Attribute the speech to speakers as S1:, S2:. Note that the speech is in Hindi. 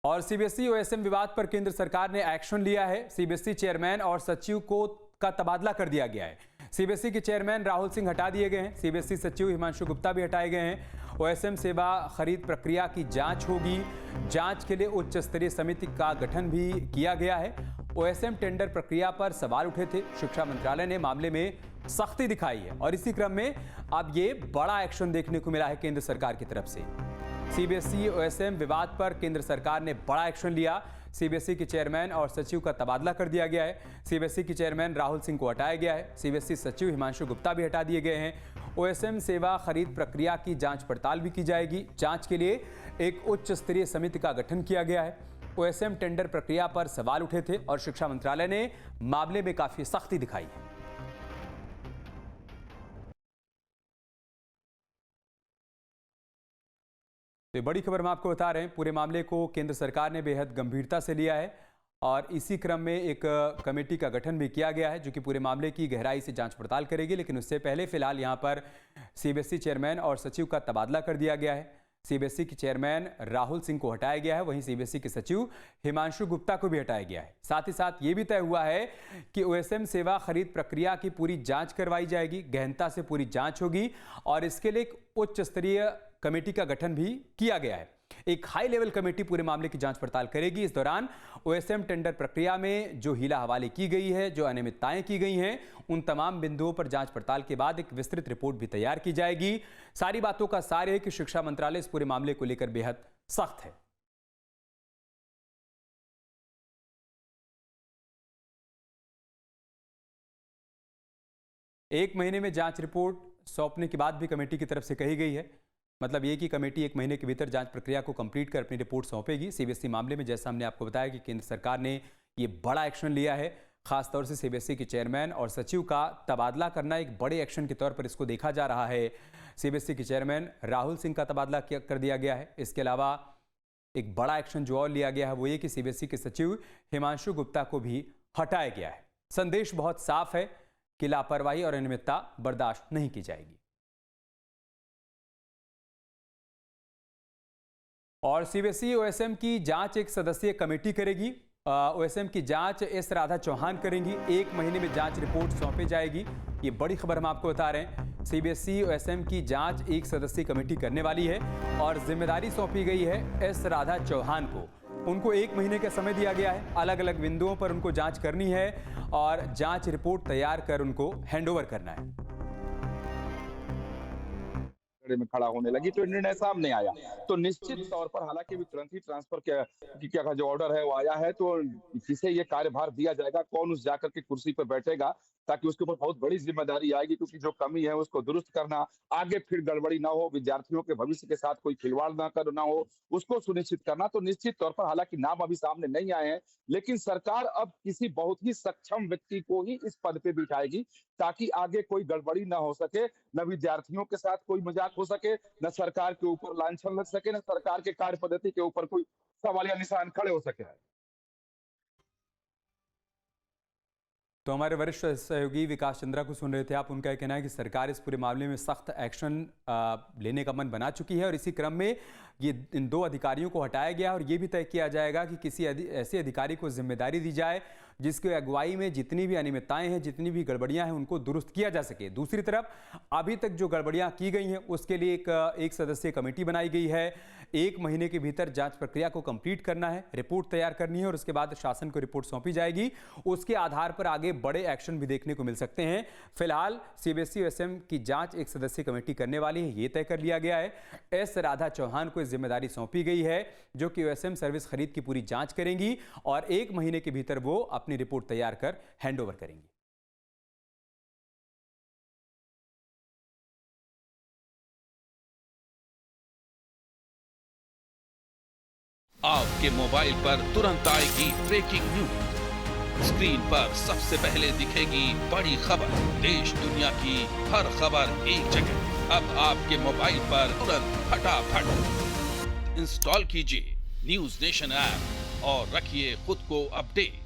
S1: और सीबीएसई ओएसएम विवाद पर केंद्र सरकार ने एक्शन लिया है। सीबीएसई चेयरमैन और सचिव का तबादला कर दिया गया है। सीबीएसई के चेयरमैन राहुल सिंह हटा दिए गए हैं। सीबीएसई सचिव हिमांशु गुप्ता भी हटाए गए हैं। ओएसएम सेवा खरीद प्रक्रिया की जांच होगी। जांच के लिए उच्च स्तरीय समिति का गठन भी किया गया है। ओएसएम टेंडर प्रक्रिया पर सवाल उठे थे। शिक्षा मंत्रालय ने मामले में सख्ती दिखाई है और इसी क्रम में अब ये बड़ा एक्शन देखने को मिला है केंद्र सरकार की तरफ से। सीबीएसई ओएसएम विवाद पर केंद्र सरकार ने बड़ा एक्शन लिया। सीबीएसई के चेयरमैन और सचिव का तबादला कर दिया गया है। सीबीएसई के चेयरमैन राहुल सिंह को हटाया गया है। सीबीएसई सचिव हिमांशु गुप्ता भी हटा दिए गए हैं। ओएसएम सेवा खरीद प्रक्रिया की जांच पड़ताल भी की जाएगी। जांच के लिए एक उच्च स्तरीय समिति का गठन किया गया है। ओएसएम टेंडर प्रक्रिया पर सवाल उठे थे और शिक्षा मंत्रालय ने मामले में काफी सख्ती दिखाई है। तो बड़ी खबर हम आपको बता रहे हैं। पूरे मामले को केंद्र सरकार ने बेहद गंभीरता से लिया है और इसी क्रम में एक कमेटी का गठन भी किया गया है जो कि पूरे मामले की गहराई से जांच पड़ताल करेगी। लेकिन उससे पहले फिलहाल यहां पर सीबीएसई चेयरमैन और सचिव का तबादला कर दिया गया है। सीबीएसई के चेयरमैन राहुल सिंह को हटाया गया है, वहीं सीबीएसई के सचिव हिमांशु गुप्ता को भी हटाया गया है। साथ ही साथ ये भी तय हुआ है कि ओएसएम सेवा खरीद प्रक्रिया की पूरी जांच करवाई जाएगी, गहनता से पूरी जांच होगी और इसके लिए एक उच्च स्तरीय कमेटी का गठन भी किया गया है। एक हाई लेवल कमेटी पूरे मामले की जांच पड़ताल करेगी। इस दौरान ओएसएम टेंडर प्रक्रिया में जो हीला हवाले की गई है, जो अनियमितताएं की गई हैं, उन तमाम बिंदुओं पर जांच पड़ताल के बाद एक विस्तृत रिपोर्ट भी तैयार की जाएगी। सारी बातों का सार है कि शिक्षा मंत्रालय इस पूरे मामले को लेकर बेहद सख्त है। एक महीने में जांच रिपोर्ट सौंपने की बात भी कमेटी की तरफ से कही गई है। मतलब ये कि कमेटी एक महीने के भीतर जांच प्रक्रिया को कंप्लीट कर अपनी रिपोर्ट सौंपेगी। सीबीएसई मामले में जैसा हमने आपको बताया कि केंद्र सरकार ने ये बड़ा एक्शन लिया है। खासतौर से सीबीएसई के चेयरमैन और सचिव का तबादला करना एक बड़े एक्शन के तौर पर इसको देखा जा रहा है। सीबीएसई के चेयरमैन राहुल सिंह का तबादला कर दिया गया है। इसके अलावा एक बड़ा एक्शन जो और लिया गया है वो ये कि सीबीएसई के सचिव हिमांशु गुप्ता को भी हटाया गया है। संदेश बहुत साफ है कि लापरवाही और अनियमितता बर्दाश्त नहीं की जाएगी। और सीबीएसई ओएसएम की जांच एक सदस्यीय कमेटी करेगी। ओएसएम की जांच एस राधा चौहान करेंगी। एक महीने में जांच रिपोर्ट सौंपी जाएगी। ये बड़ी खबर हम आपको बता रहे हैं। सीबीएसई ओएसएम की जांच एक सदस्यीय कमेटी करने वाली है और जिम्मेदारी सौंपी गई है एस राधा चौहान को। उनको एक महीने का समय दिया गया है। अलग अलग बिंदुओं पर उनको जांच करनी है और जांच रिपोर्ट तैयार कर उनको हैंडओवर करना है।
S2: में खड़ा होने लगी तो निर्णय सामने आया। तो निश्चित तौर पर हालांकि तुरंत ही ट्रांसफर क्या जो ऑर्डर है वो आया है, तो किसे ये कार्यभार दिया जाएगा, कौन उस जाकर के कुर्सी पर बैठेगा, ताकि उसके ऊपर बहुत बड़ी जिम्मेदारी आएगी। क्योंकि जो कमी है उसको दुरुस्त करना, आगे फिर गड़बड़ी ना हो, विद्यार्थियों के भविष्य के साथ कोई खिलवाड़ ना हो, उसको सुनिश्चित करना। तो निश्चित तौर पर हालांकि नाम अभी सामने नहीं आए हैं, लेकिन सरकार अब किसी बहुत ही सक्षम व्यक्ति को ही इस पद पे बिठाएगी ताकि आगे कोई गड़बड़ी ना हो सके, न विद्यार्थियों के साथ कोई मजाक हो सके, न सरकार के ऊपर लांछन लग सके, न सरकार के कार्य पद्धति के ऊपर कोई सवालिया निशान खड़े हो सके।
S1: तो हमारे वरिष्ठ सहयोगी विकास चंद्रा को सुन रहे थे आप। उनका कहना है कि सरकार इस पूरे मामले में सख्त एक्शन लेने का मन बना चुकी है और इसी क्रम में ये इन दो अधिकारियों को हटाया गया और ये भी तय किया जाएगा कि किसी ऐसे अधिकारी को जिम्मेदारी दी जाए जिसकी अगुवाई में जितनी भी अनियमितताएं हैं, जितनी भी गड़बड़ियां हैं, उनको दुरुस्त किया जा सके। दूसरी तरफ अभी तक जो गड़बड़ियां की गई हैं उसके लिए एक सदस्यीय कमेटी बनाई गई है। एक महीने के भीतर जांच प्रक्रिया को कंप्लीट करना है, रिपोर्ट तैयार करनी है और उसके बाद शासन को रिपोर्ट सौंपी जाएगी। उसके आधार पर आगे बड़े एक्शन भी देखने को मिल सकते हैं। फिलहाल सीबीएसई ओएसएम की जांच एक सदस्यीय कमेटी करने वाली है, ये तय कर लिया गया है। एस राधा चौहान को जिम्मेदारी सौंपी गई है जो कि ओएसएम सर्विस खरीद की पूरी जांच करेंगी और एक महीने के भीतर वो अपनी रिपोर्ट तैयार कर हैंडओवर करेंगी।
S3: आपके मोबाइल पर तुरंत आएगी ब्रेकिंग न्यूज। स्क्रीन पर सबसे पहले दिखेगी बड़ी खबर। देश दुनिया की हर खबर एक जगह। अब आपके मोबाइल पर तुरंत फटाफट इंस्टॉल कीजिए न्यूज नेशन ऐप और रखिए खुद को अपडेट।